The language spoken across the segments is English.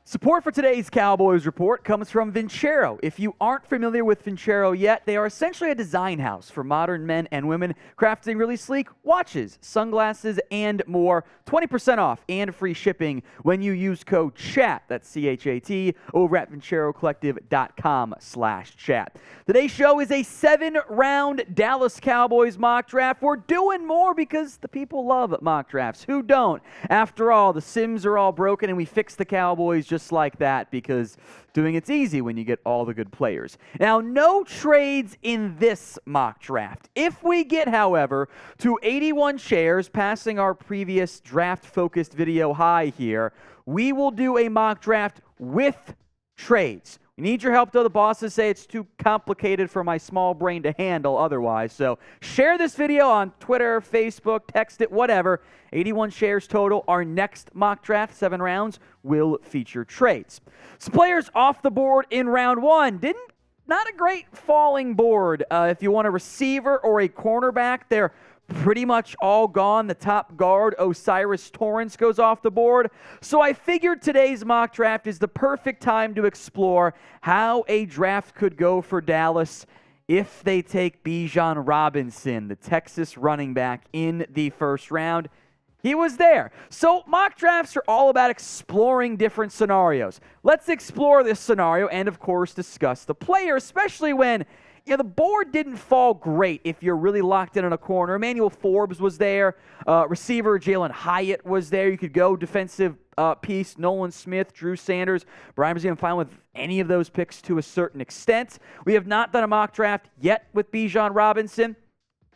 Support for today's Cowboys report comes from Vincero. If you aren't familiar with Vincero yet, they are essentially a design house for modern men and women, crafting really sleek watches, sunglasses, and more. 20% off and free shipping when you use code CHAT, that's C-H-A-T, over at VinceroCollective.com/chat. Today's show is a 7-round Dallas Cowboys mock draft. We're doing more because the people love mock drafts. Who don't? After all, the Sims are all broken and we fix the Cowboys just like that because doing it's easy when you get all the good players. Now, no trades in this mock draft. If we get, however, to 81 shares, passing our previous draft-focused video high here, we will do a mock draft with trades. We need your help, though. The bosses say it's too complicated for my small brain to handle otherwise. So share this video on Twitter, Facebook, text it, whatever. 81 shares total. Our next mock draft, 7 rounds, will feature trades. Some players off the board in round 1. Not a great falling board. If you want a receiver or a cornerback, they're pretty much all gone. The top guard, Osiris Torrance, goes off the board. So I figured today's mock draft is the perfect time to explore how a draft could go for Dallas if they take Bijan Robinson, the Texas running back, in the first round. He was there. So mock drafts are all about exploring different scenarios. Let's explore this scenario and, of course, discuss the player, especially when the board didn't fall great if you're really locked in on a corner. Emmanuel Forbes was there. Receiver Jalen Hyatt was there. You could go defensive piece, Nolan Smith, Drew Sanders. Brian was even fine with any of those picks to a certain extent. We have not done a mock draft yet with Bijan Robinson.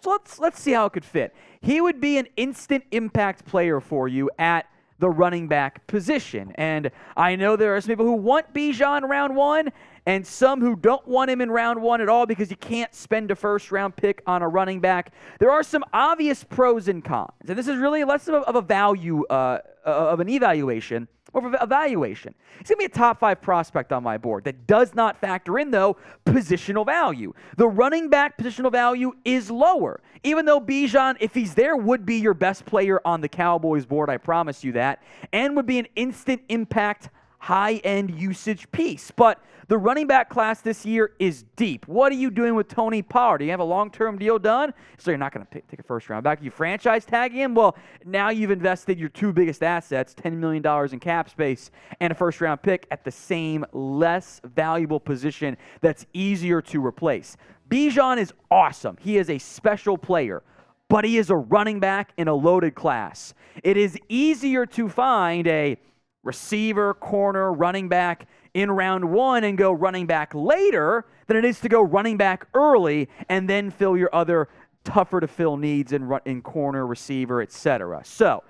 So let's see how it could fit. He would be an instant impact player for you at the running back position. And I know there are some people who want Bijan round 1 and some who don't want him in round 1 at all because you can't spend a first-round pick on a running back. There are some obvious pros and cons. And this is really less of a value, of an evaluation, more of an evaluation. He's going to be a top 5 prospect on my board. That does not factor in, though, positional value. The running back positional value is lower, even though Bijan, if he's there, would be your best player on the Cowboys board, I promise you that, and would be an instant impact, high-end usage piece. But the running back class this year is deep. What are you doing with Tony Pollard? Do you have a long-term deal done? So you're not going to take a first-round back. You franchise tag him? Well, now you've invested your 2 biggest assets, $10 million in cap space, and a first-round pick at the same less valuable position that's easier to replace. Bijan is awesome. He is a special player, but he is a running back in a loaded class. It is easier to find a receiver, corner, running back in round 1 and go running back later than it is to go running back early and then fill your other tougher to fill needs in corner, receiver, etc. So,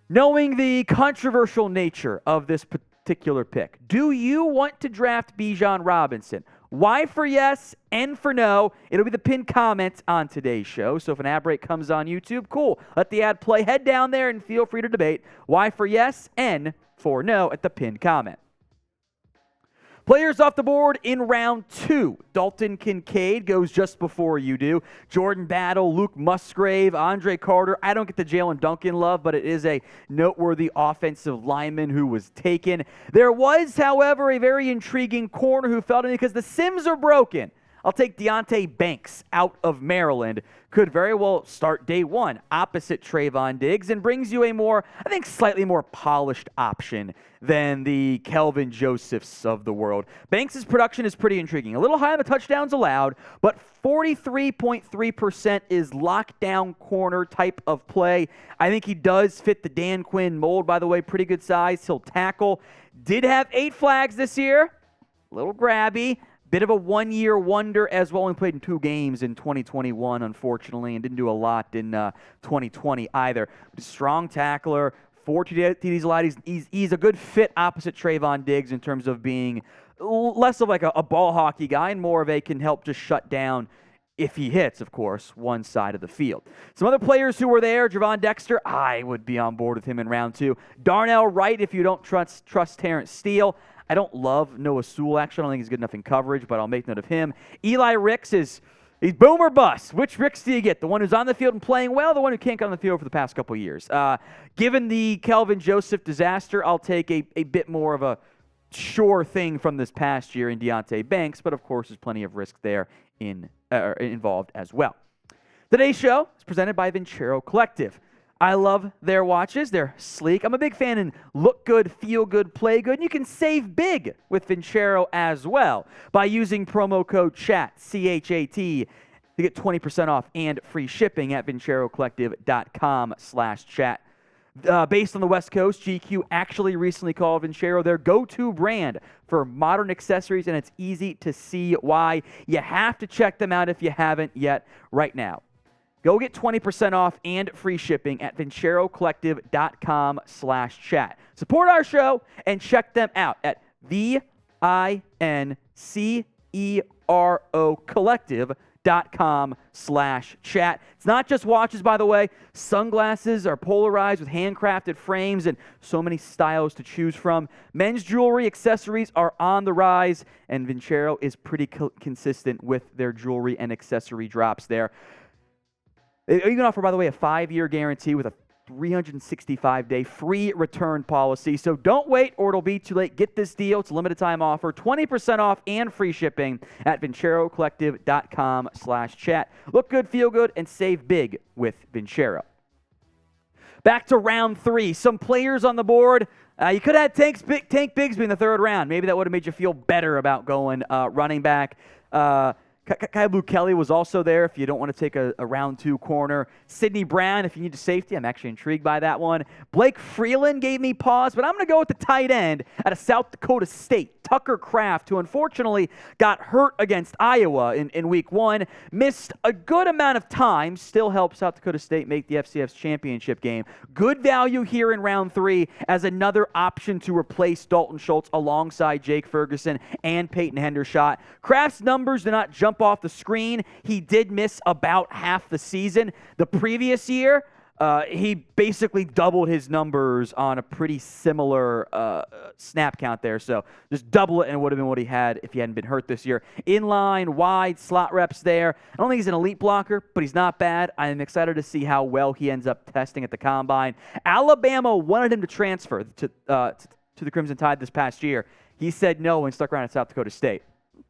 knowing the controversial nature of this particular pick, do you want to draft Bijan Robinson? Y for yes, N for no. It'll be the pinned comment on today's show. So if an ad break comes on YouTube, cool. Let the ad play. Head down there and feel free to debate. Y for yes, N for no at the pinned comment. Players off the board in round 2. Dalton Kincaid goes just before you do. Jordan Battle, Luke Musgrave, Andre Carter. I don't get the Jalen Duncan love, but it is a noteworthy offensive lineman who was taken. There was, however, a very intriguing corner who fell to me because the Sims are broken. I'll take Deonte Banks out of Maryland. Could very well start day 1 opposite Trayvon Diggs and brings you a more, I think, slightly more polished option than the Kelvin Josephs of the world. Banks' production is pretty intriguing. A little high on the touchdowns allowed, but 43.3% is lockdown corner type of play. I think he does fit the Dan Quinn mold, by the way. Pretty good size. He'll tackle. Did have 8 flags this year. A little grabby. Bit of a one-year wonder as well. Only played in 2 games in 2021, unfortunately, and didn't do a lot in 2020 either. But a strong tackler, 4 TDs allowed. He's a good fit opposite Trayvon Diggs in terms of being less of like a ball hockey guy and more of a can help just shut down, if he hits, of course, one side of the field. Some other players who were there, Javon Dexter, I would be on board with him in round 2. Darnell Wright, if you don't trust Terrence Steele. I don't love Noah Sewell, actually. I don't think he's good enough in coverage, but I'll make note of him. Eli Ricks he's boom or bust. Which Ricks do you get? The one who's on the field and playing well, the one who can't get on the field for the past couple of years? Given the Kelvin Joseph disaster, I'll take a bit more of a sure thing from this past year in Deonte Banks, but of course there's plenty of risk there involved as well. Today's show is presented by Vincero Collective. I love their watches. They're sleek. I'm a big fan in look good, feel good, play good. And you can save big with Vincero as well by using promo code CHAT, C-H-A-T, to get 20% off and free shipping at vincerocollective.com/chat. Based on the West Coast, GQ actually recently called Vincero their go-to brand for modern accessories, and it's easy to see why. You have to check them out if you haven't yet right now. Go get 20% off and free shipping at vincerocollective.com/chat. Support our show and check them out at VINCERO collective.com/chat. It's not just watches, by the way. Sunglasses are polarized with handcrafted frames and so many styles to choose from. Men's jewelry accessories are on the rise, and Vincero is pretty consistent with their jewelry and accessory drops there. You can offer, by the way, a 5-year guarantee with a 365-day free return policy. So don't wait or it'll be too late. Get this deal. It's a limited time offer. 20% off and free shipping at vincerocollective.com/chat. Look good, feel good, and save big with Vincero. Back to round 3. Some players on the board. You could have had Tank Bigsby in the 3rd round. Maybe that would have made you feel better about going running back. Kaibu Kelly was also there if you don't want to take a round 2 corner. Sidney Brown, if you need a safety. I'm actually intrigued by that one. Blake Freeland gave me pause, but I'm going to go with the tight end out of South Dakota State, Tucker Kraft, who unfortunately got hurt against Iowa in week 1. Missed a good amount of time. Still helped South Dakota State make the FCS championship game. Good value here in round 3 as another option to replace Dalton Schultz alongside Jake Ferguson and Peyton Hendershot. Kraft's numbers do not jump off the screen. He did miss about half the season. The previous year, he basically doubled his numbers on a pretty similar snap count there. So just double it, and it would have been what he had if he hadn't been hurt this year. Inline, wide, slot reps there. I don't think he's an elite blocker, but he's not bad. I'm excited to see how well he ends up testing at the Combine. Alabama wanted him to transfer to the Crimson Tide this past year. He said no and stuck around at South Dakota State.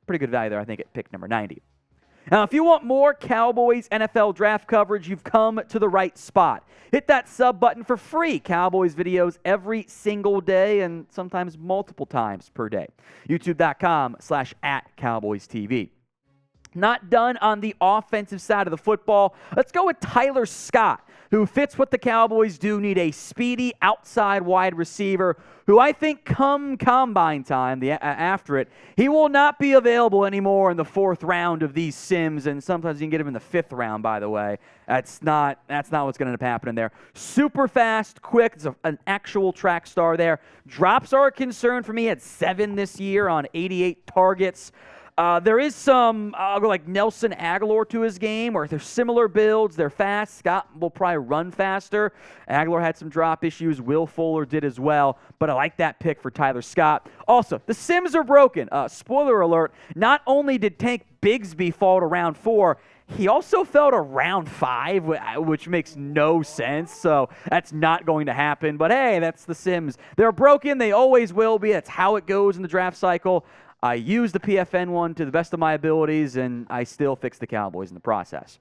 Pretty good value there, I think, at pick number 90. Now, if you want more Cowboys NFL draft coverage, you've come to the right spot. Hit that sub button for free. Cowboys videos every single day and sometimes multiple times per day. YouTube.com/@CowboysTV. Not done on the offensive side of the football. Let's go with Tyler Scott, who fits what the Cowboys do need, a speedy outside wide receiver who I think come Combine time, after it, he will not be available anymore in the 4th round of these sims, and sometimes you can get him in the 5th round, by the way. That's not what's going to end up happening there. Super fast, quick. It's an actual track star there. Drops are a concern for me. He had 7 this year on 88 targets. There is some, I'll go like Nelson Aguilar to his game, or they're similar builds. They're fast. Scott will probably run faster. Aguilar had some drop issues. Will Fuller did as well, but I like that pick for Tyler Scott. Also, the Sims are broken. Spoiler alert, not only did Tank Bigsby fall to round 4, he also fell to round 5, which makes no sense, so that's not going to happen. But hey, that's the Sims. They're broken. They always will be. That's how it goes in the draft cycle. I used the PFN one to the best of my abilities, and I still fixed the Cowboys in the process.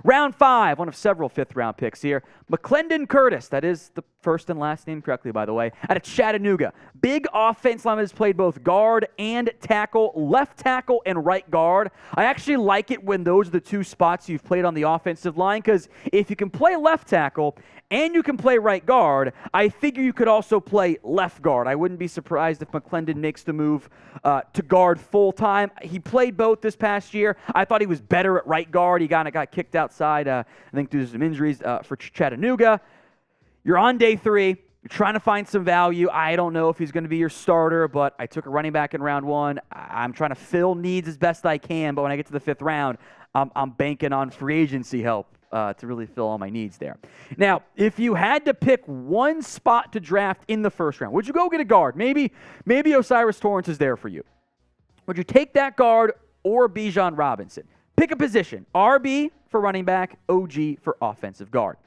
Round 5, one of several 5th-round picks here. McClendon Curtis, that is the first and last name correctly, by the way, out of Chattanooga. Big offense lineman, has played both guard and tackle, left tackle and right guard. I actually like it when those are the 2 spots you've played on the offensive line, because if you can play left tackle and you can play right guard, I figure you could also play left guard. I wouldn't be surprised if McClendon makes the move to guard full-time. He played both this past year. I thought he was better at right guard. He kind of got kicked outside, I think, due to some injuries for Chattanooga. You're on day 3. You're trying to find some value. I don't know if he's going to be your starter, but I took a running back in round 1. I'm trying to fill needs as best I can, but when I get to the 5th round, I'm banking on free agency help to really fill all my needs there. Now, if you had to pick one spot to draft in the 1st round, would you go get a guard? Maybe O'Cyrus Torrence is there for you. Would you take that guard or Bijan Robinson? Pick a position. RB for running back, OG for offensive guard.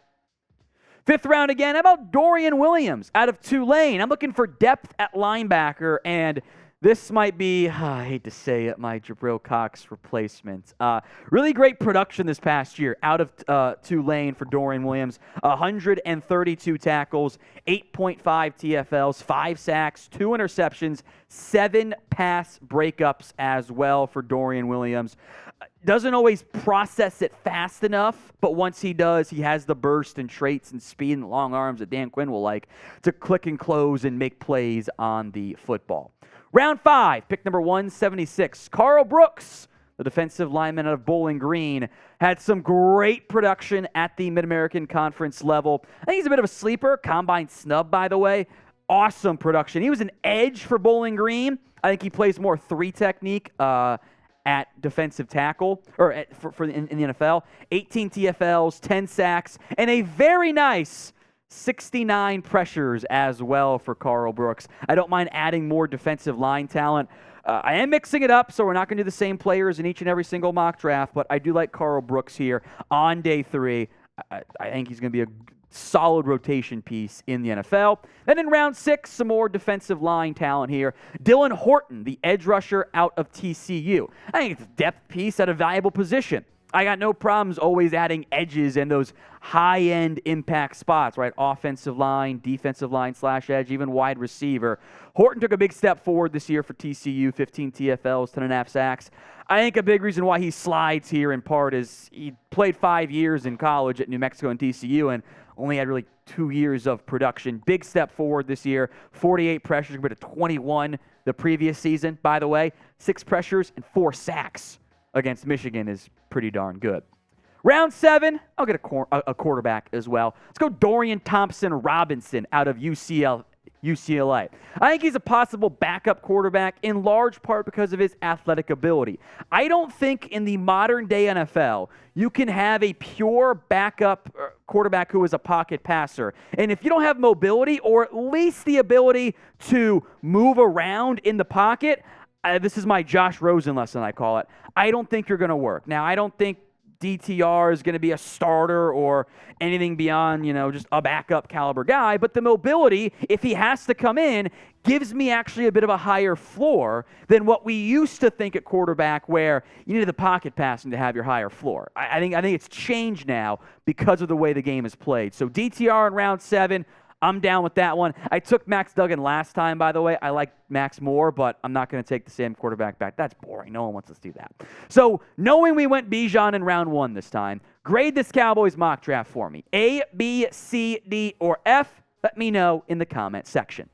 5th round again, how about Dorian Williams out of Tulane? I'm looking for depth at linebacker, and this might be, I hate to say it, my Jabril Cox replacement. Really great production this past year out of Tulane for Dorian Williams. 132 tackles, 8.5 TFLs, 5 sacks, 2 interceptions, 7 pass breakups as well for Dorian Williams. Doesn't always process it fast enough, but once he does, he has the burst and traits and speed and long arms that Dan Quinn will like to click and close and make plays on the football. Round 5, pick number 176, Karl Brooks, the defensive lineman out of Bowling Green, had some great production at the Mid-American Conference level. I think he's a bit of a sleeper, combine snub, by the way. Awesome production. He was an edge for Bowling Green. I think he plays more 3 technique at defensive tackle, or in the NFL. 18 TFLs, 10 sacks, and a very nice 69 pressures as well for Karl Brooks. I don't mind adding more defensive line talent. I am mixing it up, so we're not going to do the same players in each and every single mock draft, but I do like Karl Brooks here on day 3. I think he's going to be a solid rotation piece in the NFL. Then in round 6, some more defensive line talent here. Dylan Horton, the edge rusher out of TCU. I think it's a depth piece at a valuable position. I got no problems always adding edges in those high-end impact spots, right? Offensive line, defensive line / edge, even wide receiver. Horton took a big step forward this year for TCU, 15 TFLs, 10.5 sacks. I think a big reason why he slides here in part is he played 5 years in college at New Mexico and TCU and only had really 2 years of production. Big step forward this year, 48 pressures compared to 21 the previous season, by the way. 6 pressures and 4 sacks against Michigan is pretty darn good. Round 7, I'll get a quarterback as well. Let's go Dorian Thompson-Robinson out of UCLA. I think he's a possible backup quarterback in large part because of his athletic ability. I don't think in the modern day NFL you can have a pure backup quarterback who is a pocket passer. And if you don't have mobility or at least the ability to move around in the pocket, this is my Josh Rosen lesson, I call it. I don't think you're going to work. Now, I don't think DTR is going to be a starter or anything beyond, just a backup caliber guy. But the mobility, if he has to come in, gives me actually a bit of a higher floor than what we used to think at quarterback where you needed the pocket passing to have your higher floor. I think it's changed now because of the way the game is played. So DTR in round 7, I'm down with that one. I took Max Duggan last time, by the way. I like Max more, but I'm not going to take the same quarterback back. That's boring. No one wants us to do that. So knowing we went Bijan in round 1 this time, grade this Cowboys mock draft for me. A, B, C, D, or F? Let me know in the comment section.